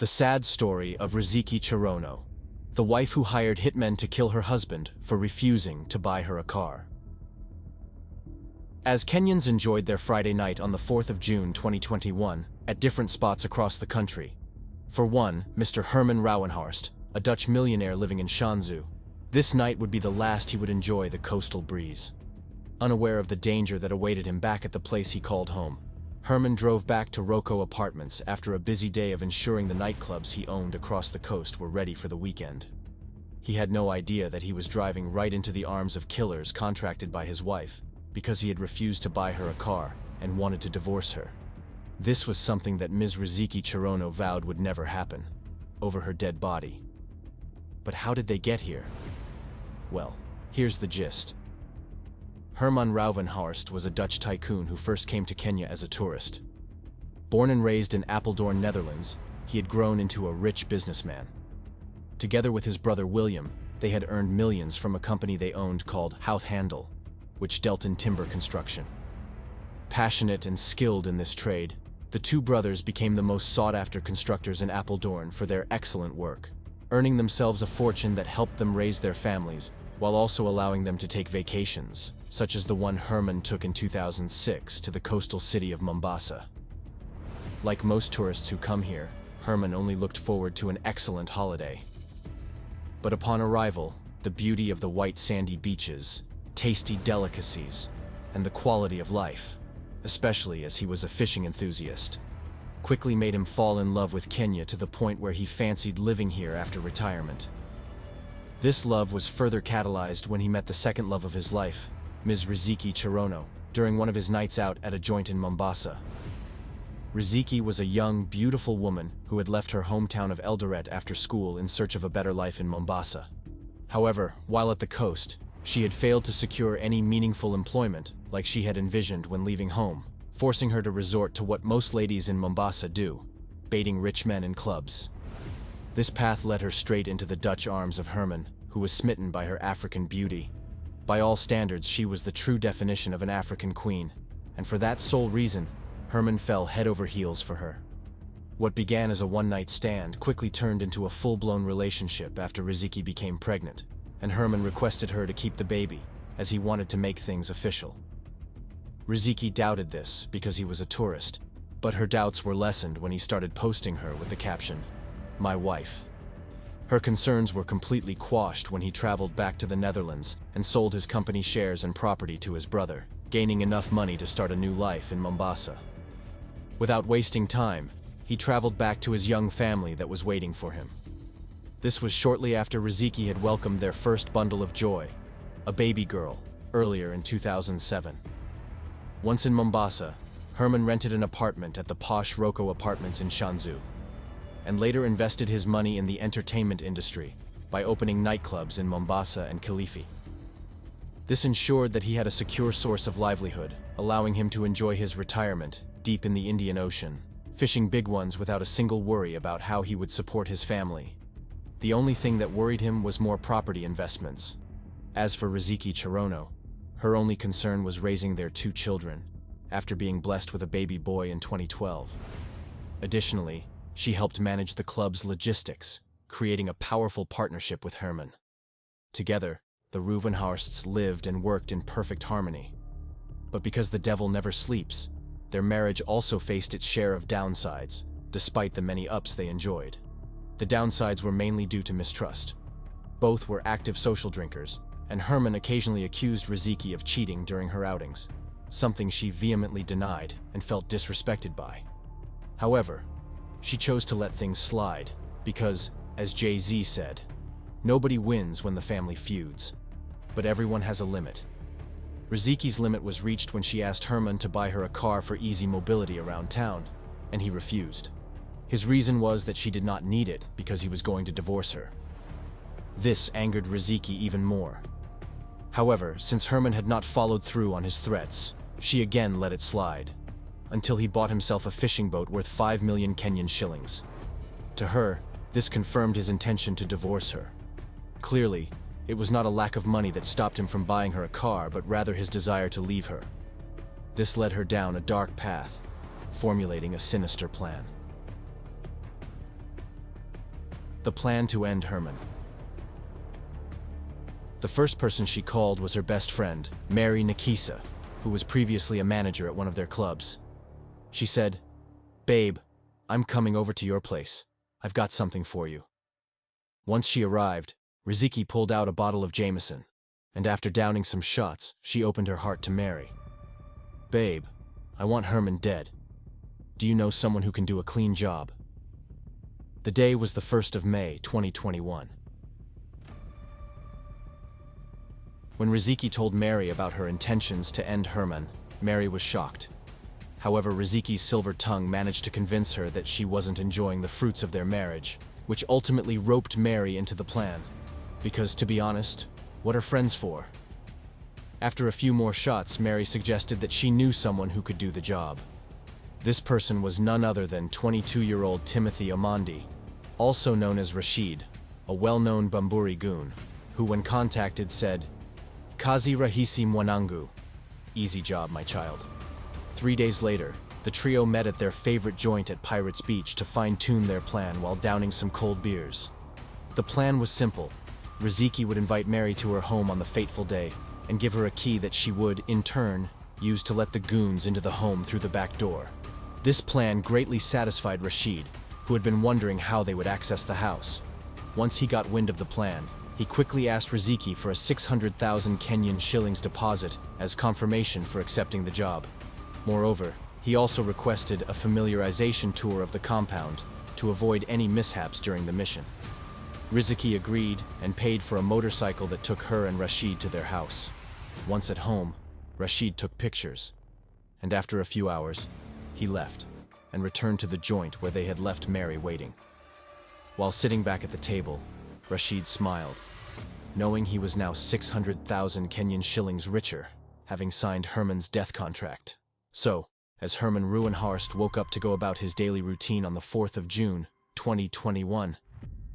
The sad story of Riziki Cherono, the wife who hired hitmen to kill her husband for refusing to buy her a car. As Kenyans enjoyed their Friday night on the 4th of June 2021 at different spots across the country. For one, Mr. Herman Rauwenhorst, a Dutch millionaire living in Shanzu, this night would be the last he would enjoy the coastal breeze. Unaware of the danger that awaited him back at the place he called home, Herman drove back to Roko Apartments after a busy day of ensuring the nightclubs he owned across the coast were ready for the weekend. He had no idea that he was driving right into the arms of killers contracted by his wife because he had refused to buy her a car and wanted to divorce her. This was something that Ms. Riziki Cherono vowed would never happen, over her dead body. But how did they get here? Well, here's the gist. Herman Rauwenhorst was a Dutch tycoon who first came to Kenya as a tourist. Born and raised in Apeldoorn, Netherlands, he had grown into a rich businessman. Together with his brother William, they had earned millions from a company they owned called Houthandel, which dealt in timber construction. Passionate and skilled in this trade, the two brothers became the most sought-after constructors in Apeldoorn for their excellent work, earning themselves a fortune that helped them raise their families, while also allowing them to take vacations, such as the one Herman took in 2006 to the coastal city of Mombasa. Like most tourists who come here, Herman only looked forward to an excellent holiday. But upon arrival, the beauty of the white sandy beaches, tasty delicacies, and the quality of life, especially as he was a fishing enthusiast, quickly made him fall in love with Kenya to the point where he fancied living here after retirement. This love was further catalyzed when he met the second love of his life, Ms. Riziki Cherono, during one of his nights out at a joint in Mombasa. Riziki was a young, beautiful woman who had left her hometown of Eldoret after school in search of a better life in Mombasa. However, while at the coast, she had failed to secure any meaningful employment like she had envisioned when leaving home, forcing her to resort to what most ladies in Mombasa do, baiting rich men in clubs. This path led her straight into the Dutch arms of Herman, who was smitten by her African beauty. By all standards, she was the true definition of an African queen, and for that sole reason, Herman fell head over heels for her. What began as a one-night stand quickly turned into a full-blown relationship after Riziki became pregnant, and Herman requested her to keep the baby, as he wanted to make things official. Riziki doubted this because he was a tourist, but her doubts were lessened when he started posting her with the caption, "My wife." Her concerns were completely quashed when he traveled back to the Netherlands and sold his company shares and property to his brother, gaining enough money to start a new life in Mombasa. Without wasting time, he traveled back to his young family that was waiting for him. This was shortly after Riziki had welcomed their first bundle of joy, a baby girl, earlier in 2007. Once in Mombasa, Herman rented an apartment at the posh Roko Apartments in Shanzu, and later invested his money in the entertainment industry by opening nightclubs in Mombasa and Kilifi. This ensured that he had a secure source of livelihood, allowing him to enjoy his retirement deep in the Indian Ocean, fishing big ones without a single worry about how he would support his family. The only thing that worried him was more property investments. As for Riziki Cherono, her only concern was raising their two children, after being blessed with a baby boy in 2012. Additionally, she helped manage the club's logistics, creating a powerful partnership with Herman. Together, the Rauwenhorsts lived and worked in perfect harmony. But because the devil never sleeps, their marriage also faced its share of downsides, despite the many ups they enjoyed. The downsides were mainly due to mistrust. Both were active social drinkers, and Herman occasionally accused Riziki of cheating during her outings, something she vehemently denied and felt disrespected by. However, she chose to let things slide because, as Jay-Z said, "Nobody wins when the family feuds, but everyone has a limit." Riziki's limit was reached when she asked Herman to buy her a car for easy mobility around town, and he refused. His reason was that she did not need it because he was going to divorce her. This angered Riziki even more. However, since Herman had not followed through on his threats, she again let it slide, until he bought himself a fishing boat worth 5 million Kenyan shillings. To her, this confirmed his intention to divorce her. Clearly, it was not a lack of money that stopped him from buying her a car, but rather his desire to leave her. This led her down a dark path, formulating a sinister plan. The plan to end Herman. The first person she called was her best friend, Mary Nikisa, who was previously a manager at one of their clubs. She said, "Babe, I'm coming over to your place. I've got something for you." Once she arrived, Riziki pulled out a bottle of Jameson, and after downing some shots, she opened her heart to Mary. "Babe, I want Herman dead. Do you know someone who can do a clean job?" The day was the 1st of May, 2021. When Riziki told Mary about her intentions to end Herman, Mary was shocked. However, Riziki's silver tongue managed to convince her that she wasn't enjoying the fruits of their marriage, which ultimately roped Mary into the plan. Because, to be honest, what are friends for? After a few more shots, Mary suggested that she knew someone who could do the job. This person was none other than 22-year-old Timothy Omondi, also known as Rashid, a well-known Bamburi goon, who when contacted said, "Kazi rahisi mwanangu." Easy job, my child. 3 days later, the trio met at their favorite joint at Pirates Beach to fine-tune their plan while downing some cold beers. The plan was simple. Riziki would invite Mary to her home on the fateful day and give her a key that she would, in turn, use to let the goons into the home through the back door. This plan greatly satisfied Rashid, who had been wondering how they would access the house. Once he got wind of the plan, he quickly asked Riziki for a 600,000 Kenyan shillings deposit as confirmation for accepting the job. Moreover, he also requested a familiarization tour of the compound to avoid any mishaps during the mission. Riziki agreed and paid for a motorcycle that took her and Rashid to their house. Once at home, Rashid took pictures, and after a few hours, he left and returned to the joint where they had left Mary waiting. While sitting back at the table, Rashid smiled, knowing he was now 600,000 Kenyan shillings richer, having signed Herman's death contract. So, as Herman Ruwenhorst woke up to go about his daily routine on the 4th of June, 2021,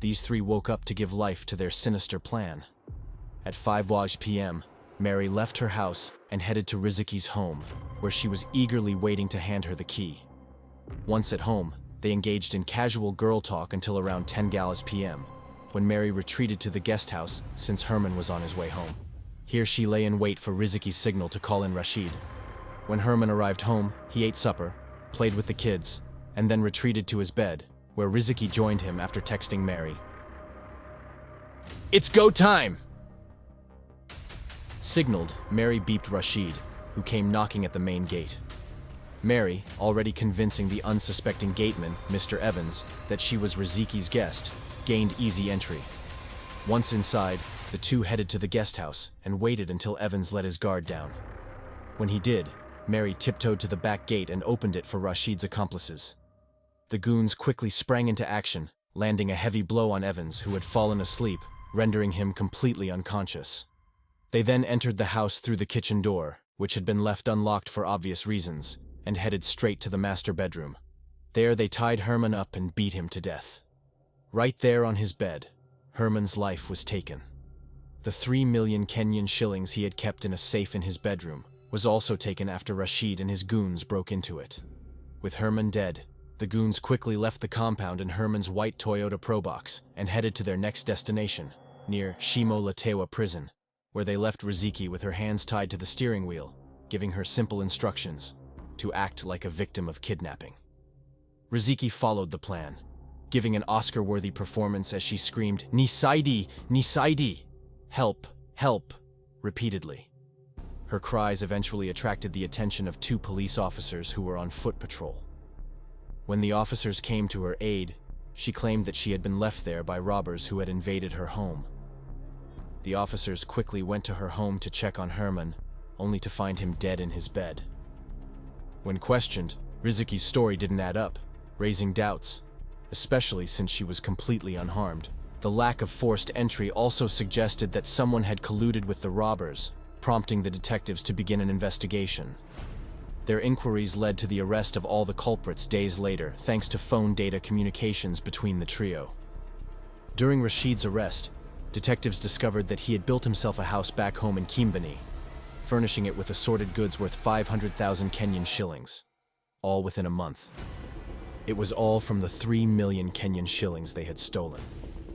these three woke up to give life to their sinister plan. At 5 p.m., Mary left her house and headed to Riziki's home, where she was eagerly waiting to hand her the key. Once at home, they engaged in casual girl talk until around 10 p.m., when Mary retreated to the guest house since Herman was on his way home. Here she lay in wait for Riziki's signal to call in Rashid. When Herman arrived home, he ate supper, played with the kids, and then retreated to his bed, where Riziki joined him after texting Mary. "It's go time!" Signaled, Mary beeped Rashid, who came knocking at the main gate. Mary, already convincing the unsuspecting gateman, Mr. Evans, that she was Riziki's guest, gained easy entry. Once inside, the two headed to the guest house and waited until Evans let his guard down. When he did, Mary tiptoed to the back gate and opened it for Rashid's accomplices. The goons quickly sprang into action, landing a heavy blow on Evans, who had fallen asleep, rendering him completely unconscious. They then entered the house through the kitchen door, which had been left unlocked for obvious reasons, and headed straight to the master bedroom. There they tied Herman up and beat him to death. Right there on his bed, Herman's life was taken. The 3 million Kenyan shillings he had kept in a safe in his bedroom was also taken after Rashid and his goons broke into it. With Herman dead, the goons quickly left the compound in Herman's white Toyota Probox and headed to their next destination, near Shimo Latewa prison, where they left Riziki with her hands tied to the steering wheel, giving her simple instructions to act like a victim of kidnapping. Riziki followed the plan, giving an Oscar-worthy performance as she screamed, "Nisaidi! Nisaidi! Help! Help!" repeatedly. Her cries eventually attracted the attention of 2 police officers who were on foot patrol. When the officers came to her aid, she claimed that she had been left there by robbers who had invaded her home. The officers quickly went to her home to check on Herman, only to find him dead in his bed. When questioned, Riziki's story didn't add up, raising doubts, especially since she was completely unharmed. The lack of forced entry also suggested that someone had colluded with the robbers, prompting the detectives to begin an investigation. Their inquiries led to the arrest of all the culprits days later, thanks to phone data communications between the trio. During Rashid's arrest, detectives discovered that he had built himself a house back home in Kimbani, furnishing it with assorted goods worth 500,000 Kenyan shillings, all within a month. It was all from the 3 million Kenyan shillings they had stolen.